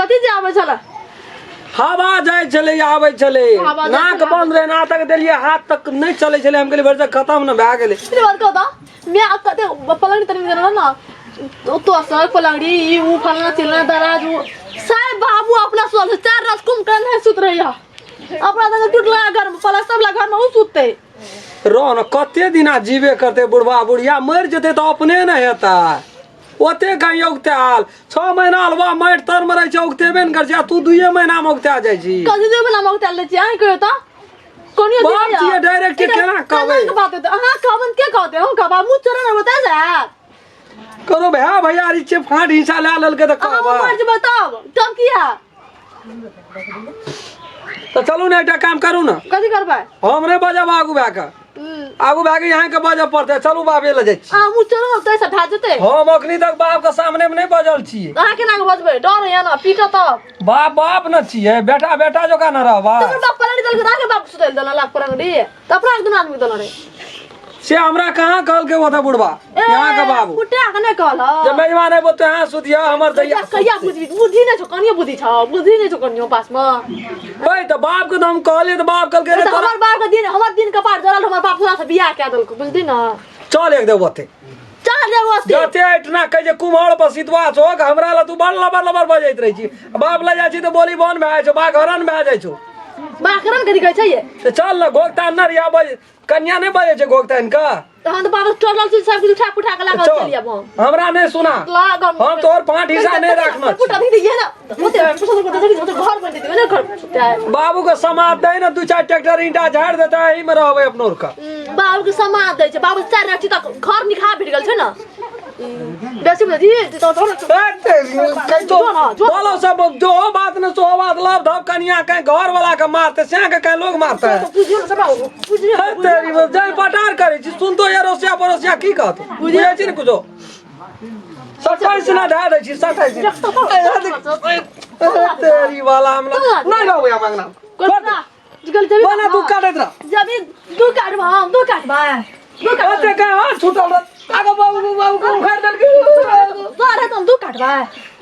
कथी जे आबै छला हवा जाए चले आवे चले नाक बंद रहे ना तक देलिए हाथ तक नहीं चले चले हम के लिए वर्ष खत्म न भए गेले फिर बात कहता मैं कते पलंग तनी देना ना तो असर पलंगड़ी ई ऊ फलना चिलना दराज ऊ साहब बाबू अपना सोल 4 रात कुम कर नहीं सुत रही अपना तक टूटला घर में पलंग सब घर में ऊ सुतते रो न कते दिना जीवे करते बुढ़वा बुढ़िया मर जते तो अपने न हेता ओते कहीं उगते हाल 6 महीना हलवा माइट तर मरे छ उगतेबे न कर जा तू 2 महीना में उगते आ जाई छी कदी 2 महीना में उगते ले छी आई कहता कोनी बाप जी डायरेक्ट केना कहबे बात है हां कवन के कहते हो कबा मुंह चोरा न बता जा करो भैया भैया रिचे फाट हिस्सा ले लल के तो कहबा हां मर्ज बताओ तब किया तो चलू ना एकटा काम करू ना कथि करबा हमरे बजा आगू भाका आगू भागे यहाँ के बजा पड़ते चलू बाबे ले जाई छी मुंह चोरा तो ऐसा ठा जते हम अखनी तक बाप के सामने में नहीं बजल छी अहाँ केना के बजबै डर है ना पीटा तब बाप बाप न छिए बेटा बेटा जो का न रहबा तो बाप पलड़ी दल के राखे बाप सुतल दल लाख परंगड़ी त अपना एक दिन आदमी दल रे से हमरा कहां कहल के होता बुढ़वा यहाँ का बाबू कुटिया कने कहल जब मेजबान है बोते हां सुतिया हमर दैया कहिया बुद्धि नै छ कनिया बुद्धि छ बुद्धि नै छ कनियो पास में ओए त बाप के हम कहले त बाप कहल के हमर बाप के दिन हमर दिन कपार जरल हमर बाप पूरा से बियाह के दल को बुझदी न चल एक दे बोते चल दे बोते जते इतना कह जे कुम्हड़ पर सितवा छो हमरा ला तू बड़ लबर लबर बजैत रही छी बाप ले जा छी त बोली बन भए छ बा घरन भए जाइ छो बाखरन कथि कहै छै ये त चल न गोगता नरिया बज कन्या नहीं बजे छै गोगता इनका तहन त बाबा टोटल चीज सब कुछ उठा पुठा के लगा चलिए अब हमरा नहीं सुना हम तोर 5 हिस्सा नहीं रखना पुटा दी ये ना होते पुटा को देखि तो घर बन देते ना घर बाबू को समाद दे ना 2-4 ट्रैक्टर ईंटा झाड़ देता है ही में रहबे अपनोर का बाबू के समाद दे छै बाबू 4 रात तक घर निखा भेट गेल छै ना बेसी बुझी तो बोलो सब जो बात न सो बात लब धब कन्या कहीं घर वाला के मारते से के कहीं लोग मारता है तेरी जय पटार करे छी सुन तो यार ओसिया परोसिया की कहत बुझे छी न कुछो 27 ना धा दे छी 27 तेरी वाला हमरा नहीं रहबे मांगना कोना जगल जब बना तू काटत रह जब दू काटबा हम दू काटबा ओते का हाथ छूटल आगे बाबू को उखाड़ दल के सारे तुम दू काटबा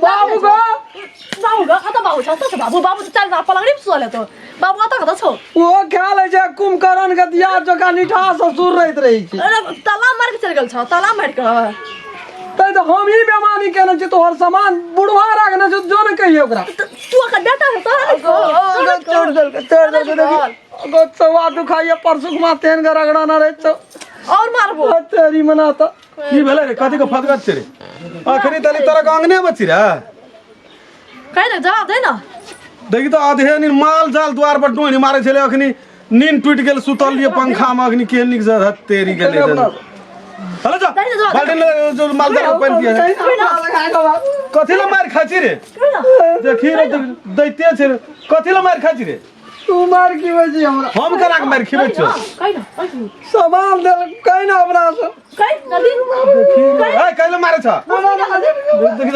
बाबू को आता बाबू छ त बाबू बाबू चार ना पलंगड़ी सोले तो बाबू आता कत छौ वो ख्याल है जे कुमकरण के दिया जोका निठा ससुर रहत रही छी तला मार के चल गेल छ तला मार के तै तो हम ही बेमानी केने छी तोहर सामान बुढ़वा राखने छ जो न कहियो ओकरा तू का बेटा है तोरा छोड़ दल के देखी गो सवा दुखाइए परसुक मा तेन के रगड़ा ना रहे छ और मारबो तेरी मनाता की भेले रे कथि को फदगत छै रे आखरी तली तोरा गांगने बची रे कहि न जा दे न देखि तो आधे नि माल जाल द्वार पर डोनी मारे छले अखनी नींद टूट गेल सुतल लिए पंखा में अखनी के निक जर तेरी गेले हेलो जा बाल्टी जो माल दर पानी पिए कथि ल मार खाची रे देखि रे दैते छै कथि ल मार खाची रे तू मार की बजी हमरा हम करा के मार खिबै छ कहि न सामान दे कहि ना अपना से कहि जल्दी ए कइले मारे छ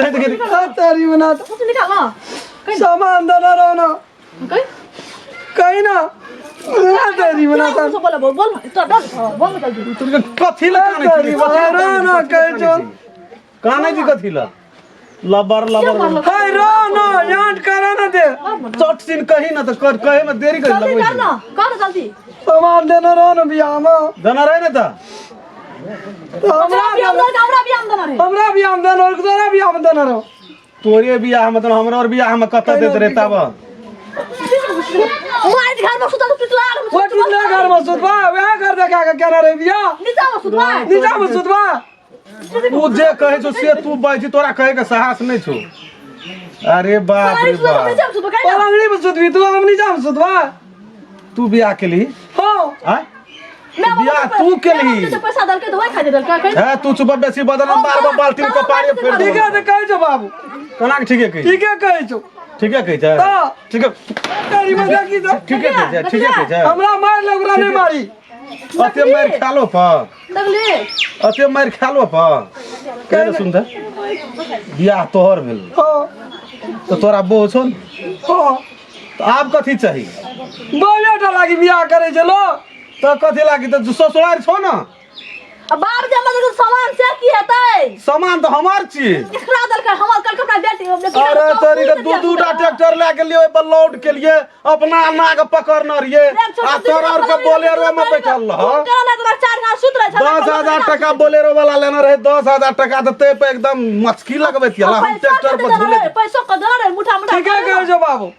देखि तेरी मनाता तू निकाल ना सामान दे रहो ना कहि कहि ना तेरी मनाता बोल बोल बोल तो डर बोल जल्दी तू कथि ल तेरी वाला ना कहि जो काने जी कथि ल लबर लबर हाय रो ना याद करा ना दे चट सिन कही ना तो कर कहे में देरी कर जल्दी लगबै कर ना कर जल्दी सामान देना रहो ना बियाह में जना रहे ना त हमरा भी आमदन रे हमरा भी आमदन और तोरा भी आमदन रहो तोरे बियाह मतलब हमरा और बियाह में कत देत रे तब मोबाइल घर में सुतल पिटला वो टिकला घर में सुतवा वह घर देखा के केना रे बियाह नीचा में सुतवा नीचा में सुतवा तू जे कहे छो से तू बाजी तोरा कहे के साहस नहीं छो अरे बाप रे बाप पलंगड़ी में सुतवी तू हम नीचा में सुतवा तू बियाह के ली हो हां बियाह तू के ली पैसा दल के दवाई खा दे दल का है तू सुबह बेसी बदन बार बार बाल्टी में कपाड़े फेर दे ठीक है तो कह जो बाबू कना ठीक है कही ठीक है कह जो ठीक है कही जा ठीक है तेरी मजा की तो ठीक है कही जा ठीक है कही जा हमरा मार लगरा नहीं मारी अते मार खालो पा लगले अते मार खालो पा कह सुन त बियाह तोहर भेल हो तो तोरा बो छन हो तो आप कथि चाहिए दो बेटा लागी बियाह करे चलो तो कथि लागी तो ससुरार छो ना अब बाप जमा के सामान से की हेतै सामान तो हमार छी एकरा दल के हमर कल कपड़ा बेटी अरे तोरी के दू टा ट्रैक्टर ले के लिए पर लोड के लिए अपना नाग पकड़ना रहिए आ तोरा और के बोलेरो में बैठल रह केना तोरा 4 घाट सुत रहे 10,000 टका बोलेरो वाला लेना रहे 10,000 टका देते पे एकदम मचकी लगबैतिया हम ट्रैक्टर पर झूले पैसा क दे रे मुठा मुठा ठीक है कह जो बाबू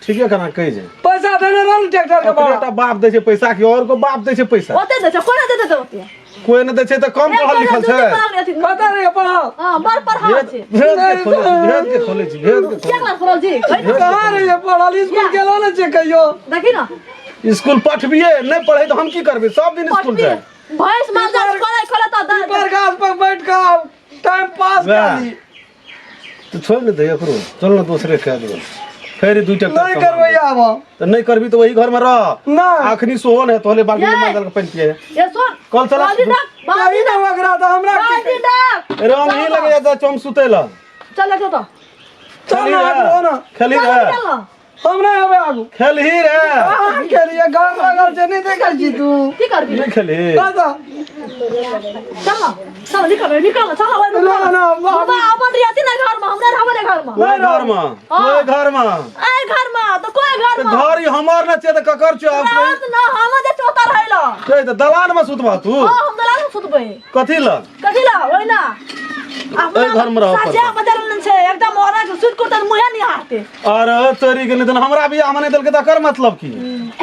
ठीक है कना कहि जे पैसा देने रहल ट्रैक्टर के अपने टा बाप दे छै पैसा कि और को बाप दे छै पैसा ओते दे छ कोना दे दे ओते कोई न दे छै त कम पढ़ल लिखल छै पता नहीं पढ़ा हां बर पढ़ा छै भेद के खोले छी भेद के क्या क्लास पढ़ल जी कहां रे पढ़ल स्कूल गेलो न छै कहियो देखी ना स्कूल पठबिए नहीं पढ़े तो हम की करबे सब दिन स्कूल जाए भैंस मांजा करे खोले तो पर गाछ पर बैठ के टाइम पास कर ली तो छोड़ न दे एकरो चल न दूसरे कह दो फिर दू टका नहीं करबै आब तो नहीं करबी तो वही घर में रह ना आखनी सोहन है तोले बाल्टी में मांगल के पन पिए ये सुन कल चला कहीं ना वगरा तो हमरा रंग ही लगे जाता चम सुतेला चल जो तो चल ना खेली रे हम नहीं हवे आगू खेली रे खेलिए गांव बगल से नहीं देखल छी तू की करबी नहीं खेली दादा चल चल निकल चल ना ना बाबा अपन रियाती ना घर में हमरे घर में कोई घर में कोई घर में ए घर में तो कोई घर में घर ही हमार न छै त ककर छ रात ना हम जे चोता रहला छै त दलान में सुतबा तू हां हम दलान में सुतबै कथि ल ओइ ना ए घर में रह साजा बदलन छै एकदम औरा के सुत कुतन मुहे नहीं हारते अरे तोरी के नितन हमरा भी हमने दल के त कर मतलब की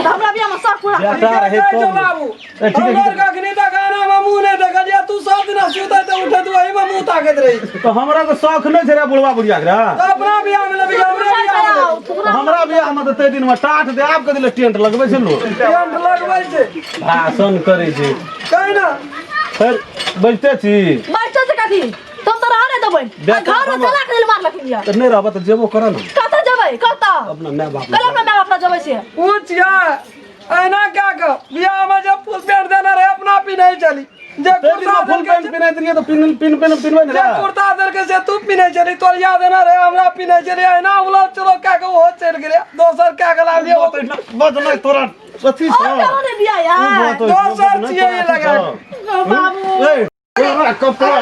हमरा भी हम सब पूरा बेटा रहे तो बाबू ठीक है हमर कखनी त गाना में मुंह नहीं देखल या तू सब दिन सुते त उठे तू वही में मुंह ताकत रही तो हमरा को शौक नहीं छै रे बुढ़वा बुढ़िया के अपना बियाह में लबी हमरा बियाह में हमरा बियाह में त ते दिन में टाट दे आब के दिले टेंट लगबै छै लोग टेंट लगबै छै भाषण करे छै कहीं ना फिर बैठते छी बैठो से कथी तुम तो रहने देबै घर में चला के मार लखिन या त नहीं रहबा त जेबो कर न कत जबै कत अपना माय बाप कल अपना माय बाप जबै से पूछिया ऐना क्या का बियाह में जब फुल पैंट देना रहे अपना भी नहीं चली जे कुर्ता फुल पैंट पिनै दिए तो पिनबै न जे रे कुर्ता दर के से तू पिनै चली तो याद देना रहे हमरा पिनै चली ऐना उला चलो क्या के वो चल गेले दोसर क्या के लाभ लियो बज नहीं तोरा कथि छ और कौन है बिया यार दोसर छिए ये लगा बाबू कपड़ा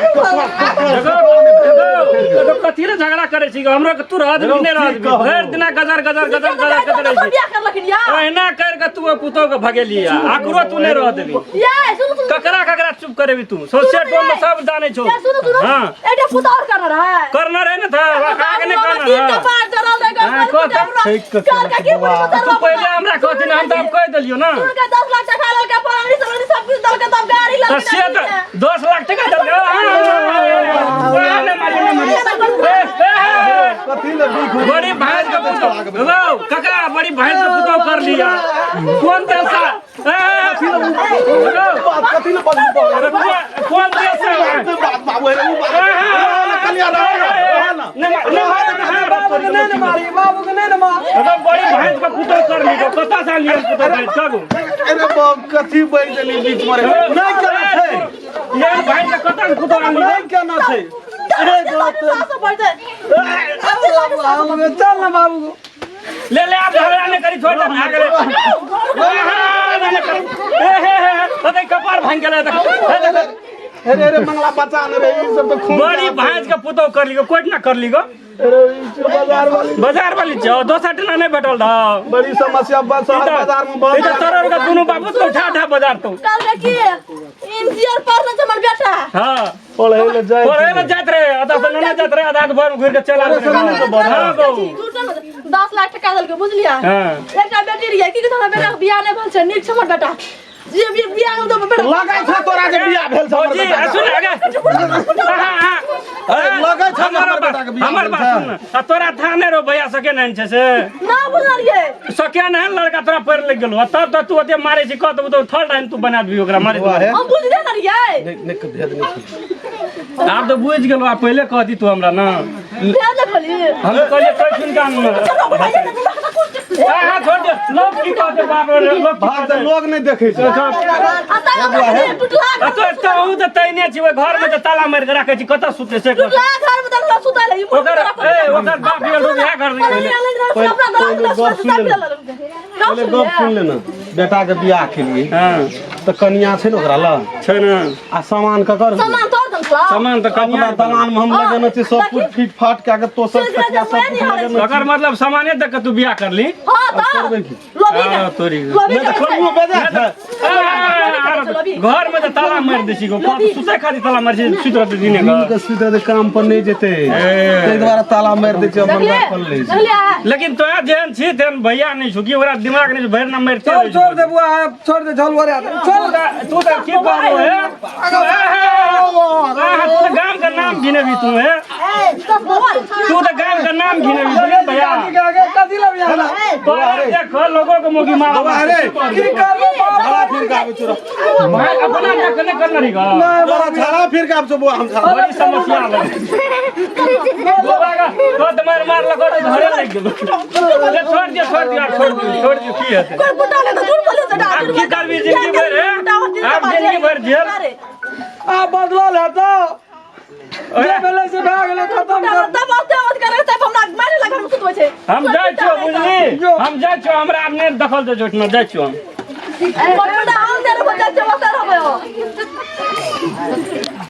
कथी रे झगड़ा करे छी हमरा के तू रह दे ने रह दे भर दिना गजर करे छी बिया कर लखिन या ओहिना कर के तू पुतो के भगेली आकरो तू ने रह देबी ये सुन ककरा चुप करेबी तू सोचे टोम में सब जाने छो सुनो हां एटा पुता और करना रहा है करना रहे न था आगे ने करना का पार जरल देगा कर का की तू पहले हमरा कहती हम तो अब कह देलियो ना उनका 10 लाख टका लल का पानी सलनी सब कुछ दल के तब गाड़ी तो लग से 10 लाख टका दल कथि ल बीख बड़ी भैंस का पुतो हेलो काका बड़ी भैंस का पुतो कर लिया कौन देश कथि ल बजबो कौन देश है बाबू रे कलिया बाबू के नहीं मारी अरे बड़ी भैंस का पुतो कर ली कता साल लिया पुतो भैंस कगो अरे बाप कथि बैठ देली बीच में नहीं केना छै ये भैंस का कता पुतो नहीं केना छै अरे सब बैठे चल ना बाबू ले ले आप झगड़ा नहीं करी छोड़ दे भाग ले अरे कपार भांग गेला अरे मंगला बचा न रे ई सब तो खून बड़ी भैंस का पुतो कर ली कोई ना कर ली गो बाजार वाली छो दोसर टना नहीं बैठल था बड़ी समस्या बाजार में बहुत इधर तोर का दोनों बाबू तो उठा बाजार तो कल के इंजीनियर पढ़ना से मर बेटा हां पढ़े ले जाए पढ़े ले जात रे आधा से नहीं जात रे आधा भर घुर के चला हां गो 10 लाख टका दल के बुझलिया हां एकटा बेटी रिया की तोरा बेटा बियाह नहीं भल छै नीक छमर बेटा जे बियाह में तो बेटा लगा छै तोरा के बियाह भेल छ जी सुन आगे हां लगा छै हमर बेटा के बियाह हमर बात सुन तोरा थाने रो भैया सके नहीं छै से ना बुझलिए सके नहीं लड़का तोरा पैर लग गेलो तब तू ओते मारे छी कहत तो थर्ड टाइम तू बना दियो ओकरा मारे हम बुझ जा ना रिया नहीं भेद नहीं आप तो बुझ गेलो आ पहले कहती तू हमरा ना भेद देखली हम कहले कोई सुन काम हां छोड़ दे लोग की कहते बाप रे लोग बात लोग नहीं देखे छै टुटला तो उ त तैने छी घर में त ताला मार के राखे छी कत सुते से टुटला घर में तो सुता ले ओकर बाप ये लोग यहां घर नहीं पहले गप सुन लेना बेटा के बियाह के लिए हाँ तो कनिया छै न ओकरा ल छै ना आ सामान ककर सामान तोड़ दम छौ सामान तो अपना कनिया दलान में हम लगेने छी सब कुछ फिट फाट के के तो सब खटिया सब कुछ लगेने अगर मतलब सामाने तक तू बियाह कर ली हां तो करबै की लोभी हाँ, तोरी लोभी नहीं तो खोलियो बेजा छै घर में तो ताला मार देसी को सुते खातिर ताला मार छी सुत रहते दिने दिन का के सीधे दे काम पर नहीं जेते तै द्वारा ताला मार दे छै अपन घर खोल ले छै देखलिया लेकिन तो जेहन छी तेहन भैया नहीं छु कि ओकरा दिमाग नहीं भर ना मारते चल छोड़ दे बुआ छोड़ दे झल वरे चल तू तो की बाबू है तू तो गांव का नाम गिने भी तू है तू तो गांव का नाम गिने भी भैया आगे कथी लब यार तो देखो लोगों को मोगी मारो अरे की करबो बड़ा फिर का चुरा भाई अपना क्या करने करना रही का बड़ा छाड़ा फिर का सब हम छाड़ा बड़ी समस्या है तो तुम्हारे मार लगा तो धरे लग गेलो छोड़ दिया की है कोई बुटा ले तो दूर बोले से आप की करबी जिंदगी भर है आप जिंदगी भर जेल आ बदला ले तो ये बेले से भाग ले खत्म कर तब मत करे तब हमरा मारे लगा हम सुतवे छै हम जाय छो बुझली हम जाय छो हमरा अपने दखल दे छोटना जाय छो हम बुटा